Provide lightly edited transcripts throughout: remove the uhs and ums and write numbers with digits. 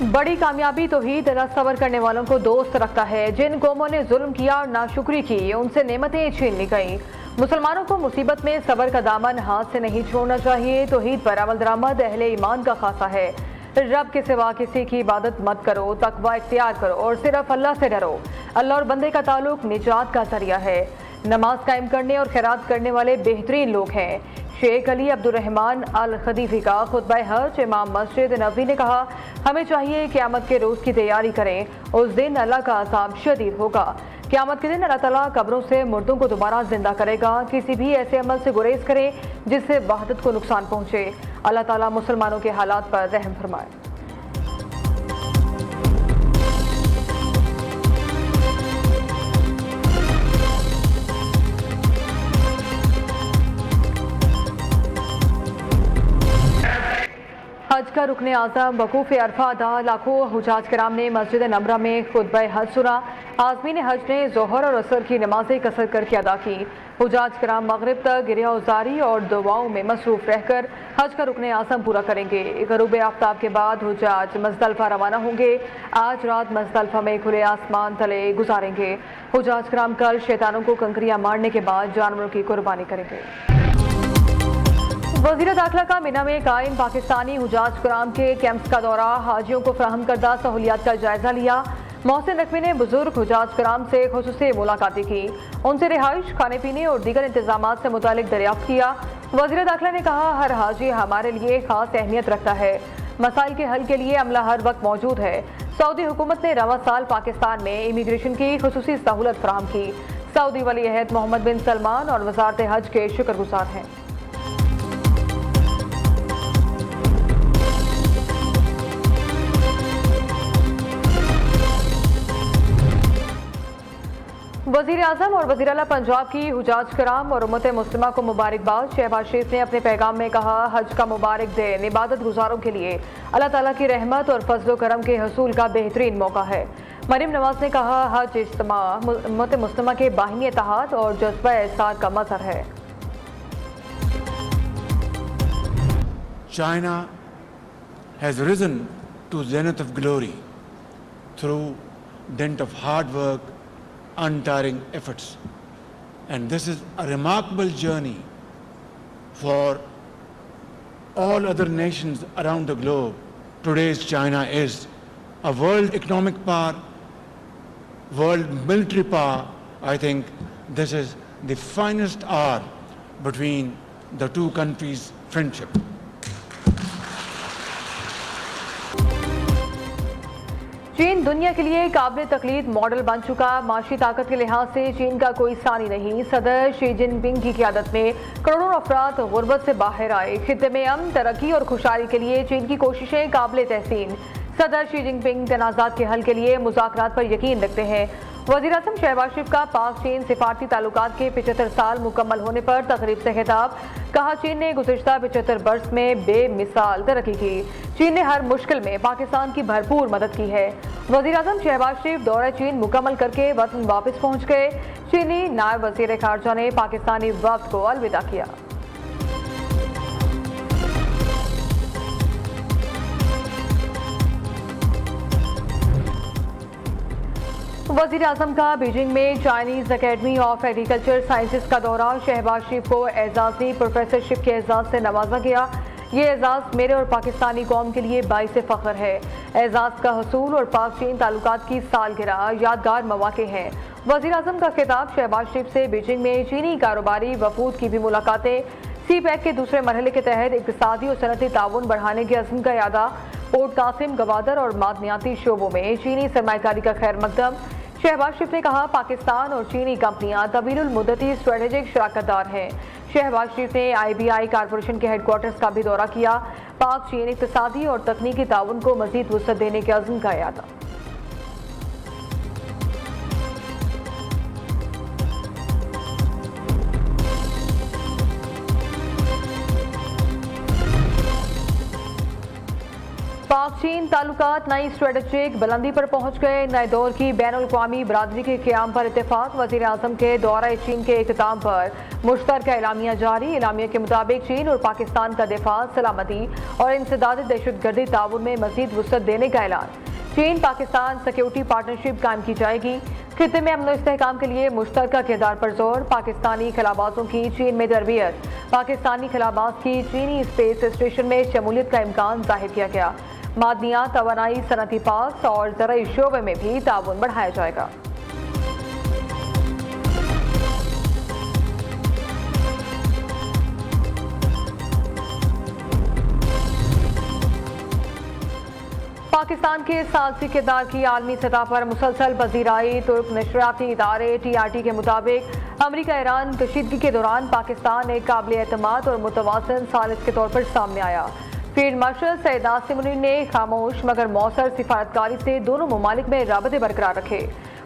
बड़ी कामयाबी तौहीद सबर करने वालों को दोस्त रखता है। जिन कौमों ने जुल्म किया और नाशुक्री की, उनसे नेमतें छीन ली गईं। मुसलमानों को मुसीबत में सबर का दामन हाथ से नहीं छोड़ना चाहिए। तौहीद पर अमल दरामद अहले ईमान का खासा है। रब के सिवा किसी की इबादत मत करो, तकवा इख्तियार करो और सिर्फ अल्लाह से डरो। अल्लाह और बंदे का ताल्लुक निजात का जरिया है। नमाज कायम करने और खैरात करने वाले बेहतरीन लोग हैं। शेख अली अब्दुर्रहमान अल खदीफी का खुतबा हज इमाम मस्जिद नबवी ने कहा, हमें चाहिए क़यामत के रोज़ की तैयारी करें। उस दिन अल्लाह का अज़ाब शदीद होगा। क़यामत के दिन अल्लाह ताला कब्रों से मुर्दों को दोबारा जिंदा करेगा। किसी भी ऐसे अमल से गुरेज करें जिससे वहदत को नुकसान पहुँचे। अल्लाह ताला मुसलमानों के हालात पर रहम फरमाए। हज का रुकने आज़म वकूफ़ अरफा अदा लाखों हुजाज कराम ने मस्जिद नमरा में खुतबा हज सुना। आज़मीन हज ने ज़ोहर और असर की नमाजें कसर करके अदा की। हुजाज कराम मगरिब तक गिरिया उजारी और दुआओं में मसरूफ़ रहकर हज का रुकने आज़म पूरा करेंगे। गरूब आफ्ताब के बाद हुजाज मुज़दलिफ़ा रवाना होंगे। आज रात मुज़दलिफ़ा में खुले आसमान तले गुजारेंगे। हुजाज कराम कल शैतानों को कंकरियाँ मारने के बाद जानवरों की कुर्बानी करेंगे। वज़ीर दाखिला का मिना में कायम पाकिस्तानी हुजाज कराम के कैंप्स का दौरा, हाजियों को फराहम करदा सहूलियात का जायजा लिया। मोहसिन नकवी ने बुजुर्ग हुजाज कराम से खुसूसी मुलाकातें की, उनसे रिहाइश, खाने पीने और दीगर इंतजाम से मुतालिक दरियाफ्त किया। वज़ीर दाखिला ने कहा, हर हाजी हमारे लिए खास अहमियत रखता है। मसाइल के हल के लिए अमला हर वक्त मौजूद है। सऊदी हुकूमत ने रवा साल पाकिस्तान में इमिग्रेशन की खुसूसी सहूलत फराहम की। सऊदी वली अहद मोहम्मद बिन सलमान और वज़ारत हज के शुक्रगुजार हैं। वज़ीर आज़म और वज़ीर आला पंजाब की हुजाज कराम और उम्मत मुस्लिमा को मुबारकबाद। शहबाज शरीफ ने अपने पैगाम में कहा, हज का मुबारक दिन इबादत गुजारों के लिए अल्लाह ताला की रहमत और फजल करम के हसूल का बेहतरीन मौका है। मरीम नवाज ने कहा, हज इज्तिमा उम्मत मुस्लिमा के बाहिनी इत्तेहाद और जज्बा एहसास का मज़हर है। China has risen to zenith of glory through dint of hard work, untiring efforts, and this is a remarkable journey for all other nations around the globe. Today's China is a world economic power, world military power. I think this is the finest hour between the two countries' friendship. चीन दुनिया के लिए काबिल तकलीद model बन चुका। माशी ताकत के लिहाज से चीन का कोई सानी नहीं। सदर शी जिनपिंग की क़यादत में करोड़ों अफराद गुर्बत से बाहर आए। खित्ते में अमन, तरक्की और खुशहाली के लिए चीन की कोशिशें काबिल तहसीन। सदर शी जिनपिंग तनाज़ात के हल के लिए मुज़ाकरात पर यकीन रखते हैं। वज़ीर आज़म शहबाज शरीफ का पाक चीन सिफारती ताल्लुकात के 75 साल मुकम्मल होने पर तकरीब से खिताब। कहा, चीन ने गुज़िश्ता 75 बरस में बेमिसाल तरक्की की। चीन ने हर मुश्किल में पाकिस्तान की भरपूर मदद की है। वज़ीर आज़म शहबाज शरीफ दौरा चीन मुकम्मल करके वतन वापस पहुँच गए। चीनी नायब वज़ीर ख़ारजा ने पाकिस्तानी वफ़द को अलविदा किया। वज़ीर आज़म का बीजिंग में Chinese academy of agriculture sciences का दौरा। शहबाज शरीफ को एजाज़ी प्रोफेसरशिप के एजाज़ से नवाजा गया। ये एजाज़ मेरे और पाकिस्तानी कौम के लिए बाइस फ़ख्र है। एजाज़ का हसूल और पाक चीन ताल्लुकात की सालगिरह यादगार मौके हैं। वज़ीर आज़म का खिताब। शहबाज शरीफ से बीजिंग में चीनी कारोबारी वफूद की भी मुलाकातें। सी पैक के दूसरे मरहले के तहत इक़्तिसादी और सनती ताउन बढ़ाने के अज़्म का यादा। पोर्ट कासिम, गवादर और मादनियाती शोबों में चीनी सरमायाकारी का खैर मकदम। शहबाज शरीफ ने कहा, पाकिस्तान और चीनी कंपनियां तवीलुल मुद्दती स्ट्रेटेजिक शराकतदार हैं। शहबाज शरीफ ने IBI कॉरपोरेशन के हेडक्वार्टर्स का भी दौरा किया। पाक चीन इक़्तिसादी और तकनीकी ताउन को मज़ीद वुसअत देने के अज़्म का यादा। पाक पाक-चीन ताल्लुकात नई स्ट्रेटेजिक बुलंदी पर पहुंच गए। नए दौर की बैनुल-अक़वामी बरादरी के क़याम पर इत्तेफाक। वज़ीर आज़म के दौरा चीन के इख्तिताम पर मुश्तरका एलामिया जारी। एलामिया के मुताबिक चीन और पाकिस्तान का दिफा, सलामती और इंसदाद दहशतगर्दी ताउन में मज़ीद वुसअत देने का ऐलान। चीन पाकिस्तान सिक्योरिटी पार्टनरशिप कायम की जाएगी। खित्ते में अमन और इस्तेहकाम के लिए मुश्तरका किरदार पर जोर। पाकिस्तानी खलाबाजों की चीन में तरबियत। पाकिस्तानी खलाबाज की चीनी स्पेस स्टेशन में शमूलियत का इम्कान जाहिर किया गया। मादनियात, तवानाई, सनती पार्क और ज़राई शोबे में भी ताउन बढ़ाया जाएगा। पाकिस्तान के सालसी किरदार की आलमी सतह पर मुसलसल पजीराई। तुर्क नशरियाती इदारे TRT के मुताबिक अमरीका ईरान कशीदगी के दौरान पाकिस्तान एक काबिल एतमाद और मुतवाज़िन सालिस के तौर पर सामने आया। फील्ड मार्शल सैयद आसिम मुनीर ने खामोश मगर मौसर सिफारतकारी से दोनों ममालिक में राबते बरकरार रखे।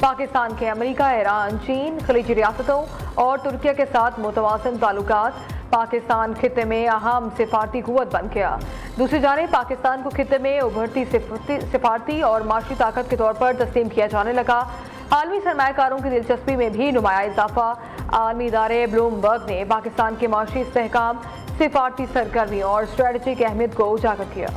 पाकिस्तान के अमरीका, ईरान, चीन, खलीजी रियासतों और तुर्किया के साथ मुतवाज़िन ताल्लुकात पाकिस्तान खित्ते में अहम सिफारती कुव्वत बन गया। दूसरी जानिब पाकिस्तान को खित्ते में उभरती सिफारती और माशी ताकत के तौर पर तस्लीम किया जाने लगा। आलमी सरमायाकारों की दिलचस्पी में भी नुमाया इजाफा। आलमी इदारे ब्लूमबर्ग ने पाकिस्तान के माशी इस्तेहकाम, सिफारती सरगर्मी और स्ट्रेटजिक अहमियत को उजागर किया।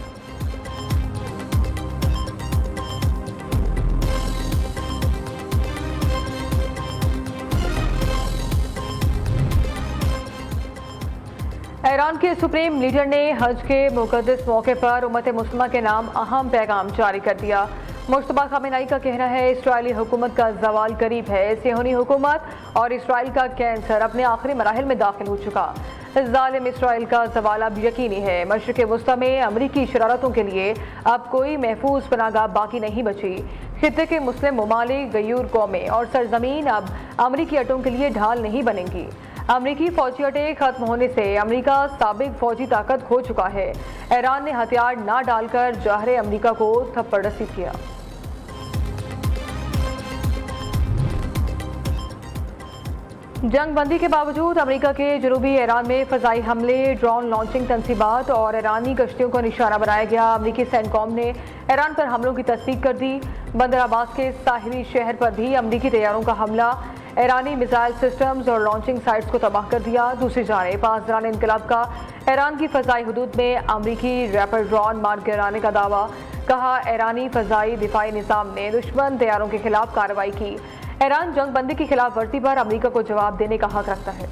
ईरान के सुप्रीम लीडर ने हज के मुक़द्दस मौके पर उम्मत मुस्लिमा के नाम अहम पैगाम जारी कर दिया। मुश्तबा खामेनेई का कहना है इसराइली हुकूमत का जवाल करीब है। सियोनी हुकूमत और इसराइल का कैंसर अपने आखिरी मराहिल में दाखिल हो चुका। जालिम इसराइल का जवाल अब यकीनी है। मशरिक़ वस्ता में अमरीकी शरारतों के लिए अब कोई महफूज पनाहगाह बाकी नहीं बची। खित्ते के मुस्लिम ममालिक, गयूर कौमें और सरजमीन अब अमरीकी अड्डों के लिए ढाल नहीं बनेंगी। अमरीकी फौजी अड्डे खत्म होने से अमरीका साबिक फौजी ताकत खो चुका है। ईरान ने हथियार ना डालकर जहरे अमरीका को थप्पड़ रसीद किया। जंग बंदी के बावजूद अमरीका के जनूबी ईरान में फ़ज़ाई हमले, ड्रोन लॉन्चिंग तनसीबात और ईरानी कश्तियों को निशाना बनाया गया। अमरीकी सैनकॉम ने ईरान पर हमलों की तस्दीक कर दी। बंदर अब्बास के साहिली शहर पर भी अमरीकी तैयारों का हमला, ईरानी मिसाइल सिस्टम्स और लॉन्चिंग साइट्स को तबाह कर दिया। दूसरी जानिब पासदारान इनकलाब का ईरान की फ़ज़ाई हदूद में अमरीकी रैपर ड्रोन मार गिराने का दावा। कहा ईरानी फ़ज़ाई दिफाई निज़ाम ने दुश्मन तैयारों के खिलाफ कार्रवाई की। ईरान जंग बंदी की खिलाफ वर्जी पर अमरीका को जवाब देने का हक रखता है।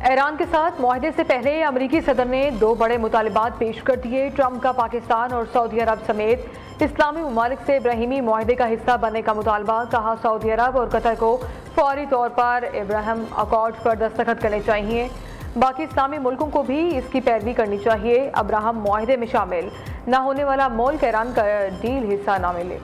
ईरान के साथ मुआहदे से पहले अमरीकी सदर ने दो बड़े मुतालिबात पेश कर दिए। ट्रंप का पाकिस्तान और सऊदी अरब समेत इस्लामी ममालिक से इब्राहिमी मुआहदे का हिस्सा बनने का मुतालबा। कहा सऊदी अरब और कतर को फौरी तौर पर इब्राहिम अकॉर्ड पर दस्तखत करने चाहिए। बाकी इस्लामी मुल्कों को भी इसकी पैरवी करनी चाहिए। अब्राहम मुआहदे में शामिल न होने वाला मुल्क ईरान का डील हिस्सा न मिले।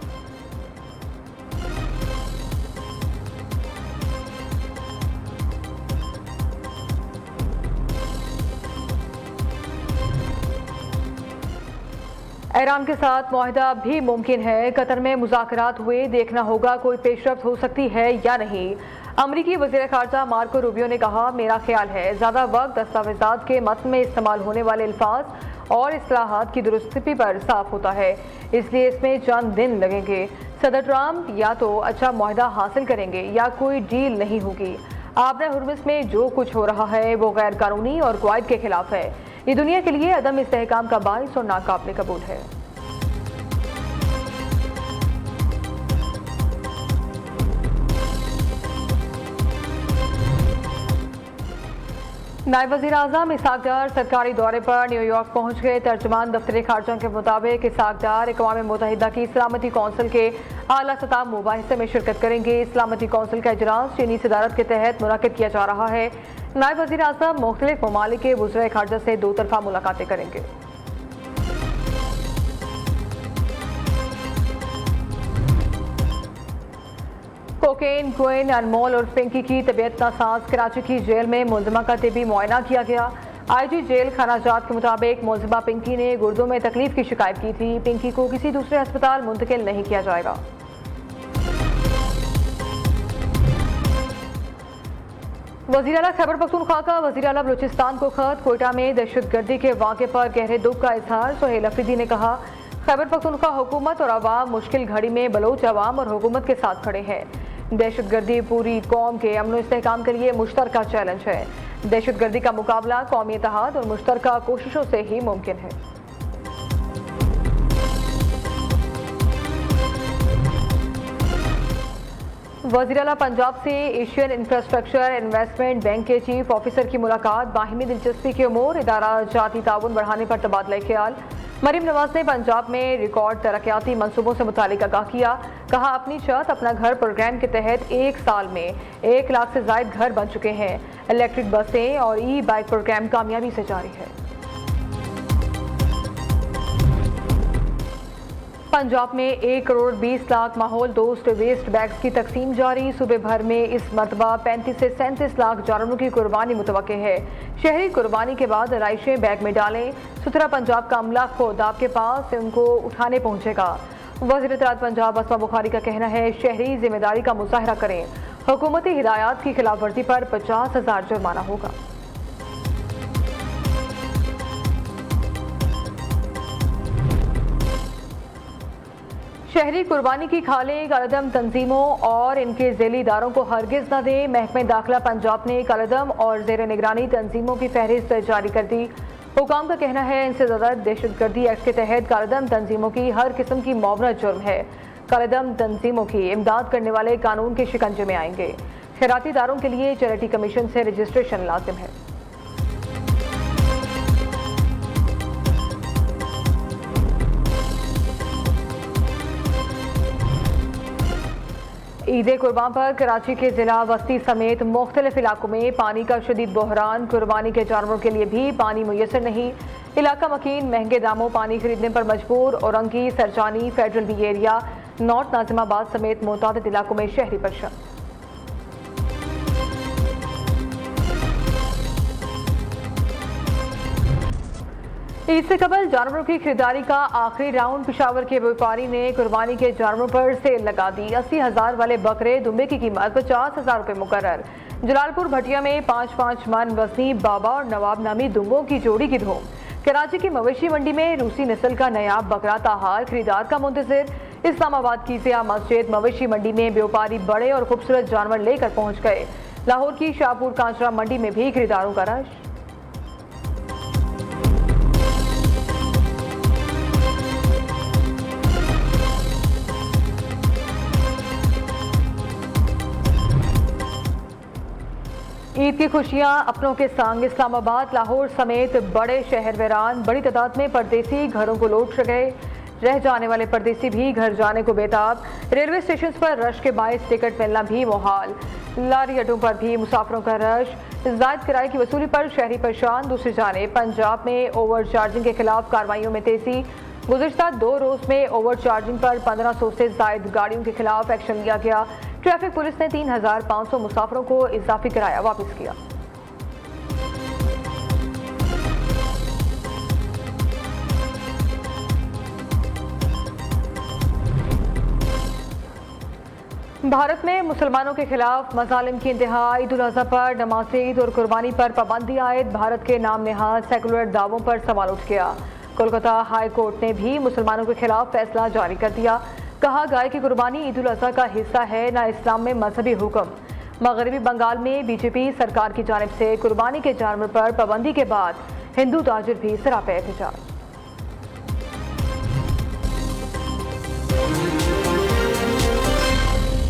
ईरान के साथ मुआहदा भी मुमकिन है। कतर में मुज़ाकरात हुए, देखना होगा कोई पेशरफ्त हो सकती है या नहीं। अमरीकी वज़ीर ख़ारजा मार्को रूबियो ने कहा, मेरा ख्याल है ज़्यादा वक्त दस्तावेज़ात के मतन में इस्तेमाल होने वाले अल्फाज और इस्लाहात की दुरुस्ती पर साफ होता है, इसलिए इसमें चंद दिन लगेंगे। सदर ट्रंप या तो अच्छा मुआहदा हासिल करेंगे या कोई डील नहीं होगी। आबरा हुर्मुज़ में जो कुछ हो रहा है वो गैर कानूनी और क़वाइद के खिलाफ है। ये दुनिया के लिए अदम इस्तेहकाम का बाइस और नाकाबिल कबूल है। नायब वज़ीर आज़म इसहाक़ डार सरकारी दौरे पर न्यूयॉर्क पहुँच गए। तर्जुमान दफ्तर खारजा के मुताबिक इसहाक़ डार अक़वाम मुत्तहिदा की सलामती कौंसिल के आला सतह मुबाहिसे में शिरकत करेंगे। सलामती कौंसिल का इजलास चीनी सदारत के तहत मुनक़िद किया जा रहा है। नायब वज़ीर आज़म मुख्तलिफ ममालिक के वज़राए खारजा से दो तरफ़ा मुलाकातें करेंगे। कोकेन, क्वीन, अनमोल और पिंकी की तबीयत नासाज। कराची की जेल में मुलजिमा का तिबी मुआयना किया गया। IG जेल खानाजात के मुताबिक मुलजिमा पिंकी ने गुर्दों में तकलीफ की शिकायत की थी। पिंकी को किसी दूसरे अस्पताल मुंतकिल नहीं किया जाएगा। वज़ीर आला खैबर पख्तूनख्वा का वज़ीर आला बलूचिस्तान को खत। कोयटा में दहशतगर्दी के वाक़े पर गहरे दुख का इजहार। सुहेल अफरीदी ने कहा, खैबर पख्तूनख्वा हुकूमत और अवाम मुश्किल घड़ी में बलोच अवाम और हुकूमत के साथ खड़े हैं। दहशतगर्दी पूरी कौम के अमन इस्तेहकाम के लिए मुश्तरका चैलेंज है। दहशतगर्दी का मुकाबला कौमी इत्तेहाद और मुश्तरका कोशिशों से ही मुमकिन है। वज़ीर आला पंजाब से एशियन इंफ्रास्ट्रक्चर इन्वेस्टमेंट बैंक के चीफ ऑफिसर की मुलाकात। बाहिमी दिलचस्पी के उमूर, इदारा जाती ताउन बढ़ाने पर तबादला ख्याल। मरीम नवाज ने पंजाब में रिकॉर्ड तरक्याती मंसूबों से मुतालिक आगाह किया। कहा, अपनी छत अपना घर प्रोग्राम के तहत 1 साल में 1 लाख से जायद घर बन चुके हैं। इलेक्ट्रिक बसें और ई बाइक प्रोग्राम कामयाबी से जारी है। पंजाब में 1 करोड़ 20 लाख माहौल दोस्त वेस्ट बैग्स की तकसीम जारी। सूबे भर में इस मरतबा 35 से 37 लाख जानवरों की कुर्बानी मुतवक्के है। शहरी कुर्बानी के बाद आलाइशें बैग में डालें। सुथरा पंजाब का अमला खुद आपके पास से उनको उठाने पहुंचेगा। वज़ीर इत्तलात पंजाब असमा बुखारी का कहना है, शहरी जिम्मेदारी का मुजाहरा करें। हुकूमती हिदायत की खिलाफ वर्जी पर 50,000 जुर्माना होगा। शहरी कुर्बानी की खालें कालेदम तंजीमों और इनके झेली इदारों को हरगिज न दें। महकमे दाखिला पंजाब ने कालेदम और जेर निगरानी तंजीमों की फहरिस्त जारी कर दी। हुकाम का कहना है, इनसे ज़्यादा दहशतगर्दी एक्ट के तहत कालेदम तंजीमों की हर किस्म की मुआवनत जुर्म है। कालेदम तंजीमों की इमदाद करने वाले कानून के शिकंजे में आएंगे। खैराती इदारों के लिए चैरिटी कमीशन से रजिस्ट्रेशन लाजिम है। ईद कुर्बान पर कराची के जिला वस्ती समेत मुख्तलिफ इलाकों में पानी का शदीद बहरान। कुर्बानी के जानवरों के लिए भी पानी मुयसर नहीं। इलाका मकीन महंगे दामों पानी खरीदने पर मजबूर। Orangi, Surjani, Federal B Area, North Nazimabad समेत मुतादिद इलाकों में शहरी परेशान। ईद से कबल जानवरों की खरीदारी का आखिरी राउंड। पिशावर के व्यापारी ने कुर्बानी के जानवरों पर सेल लगा दी। 80,000 वाले बकरे दुम्बे की कीमत 50,000 रुपये मुकर्रर। जलालपुर भटिया में 5-5 मन वजनी बाबा और नवाब नामी दुम्बों की जोड़ी की धूम। कराची की मवेशी मंडी में रूसी नस्ल का नया बकरा ताहार खरीदार का मुंतजिर। इस्लामाबाद की जिया मस्जिद मवेशी मंडी में व्यापारी बड़े और खूबसूरत जानवर लेकर पहुंच गए। लाहौर की शाहपुर कांचरा मंडी में भी खरीदारों का रश। ईद की खुशियां अपनों के संग। इस्लामाबाद, लाहौर समेत बड़े शहर वीरान। बड़ी तादाद में परदेसी घरों को लौट गए। रह जाने वाले परदेसी भी घर जाने को बेताब। रेलवे स्टेशन पर रश के बायस टिकट मिलना भी मुहाल। लारी अड्डों पर भी मुसाफिरों का रश। जायद किराए की वसूली पर शहरी परेशान। दूसरी जानिब पंजाब में ओवर चार्जिंग के खिलाफ कार्रवाइयों में तेजी। गुज़िश्ता 2 रोज़ में ओवर चार्जिंग पर 1500 से जायद गाड़ियों के खिलाफ एक्शन लिया गया। ट्रैफिक पुलिस ने 3,500 मुसाफिरों को इजाफी किराया वापस किया। भारत में मुसलमानों के खिलाफ मजालिम की इंतहा। ईद उल अज़हा पर नमाज ईद और कुर्बानी पर पाबंदी आयद। भारत के नाम नेहाद सेकुलर दावों पर सवाल उठ गया। कोलकाता हाई कोर्ट ने भी मुसलमानों के खिलाफ फैसला जारी कर दिया। कहा, गाय की कुर्बानी ईद उल अज़हा का हिस्सा है, न इस्लाम में मजहबी हुक्म। मगरबी बंगाल में बीजेपी सरकार की जानिब से कुर्बानी के जानवर पर पाबंदी के बाद हिंदू ताजिर भी सरापे एहतजाज।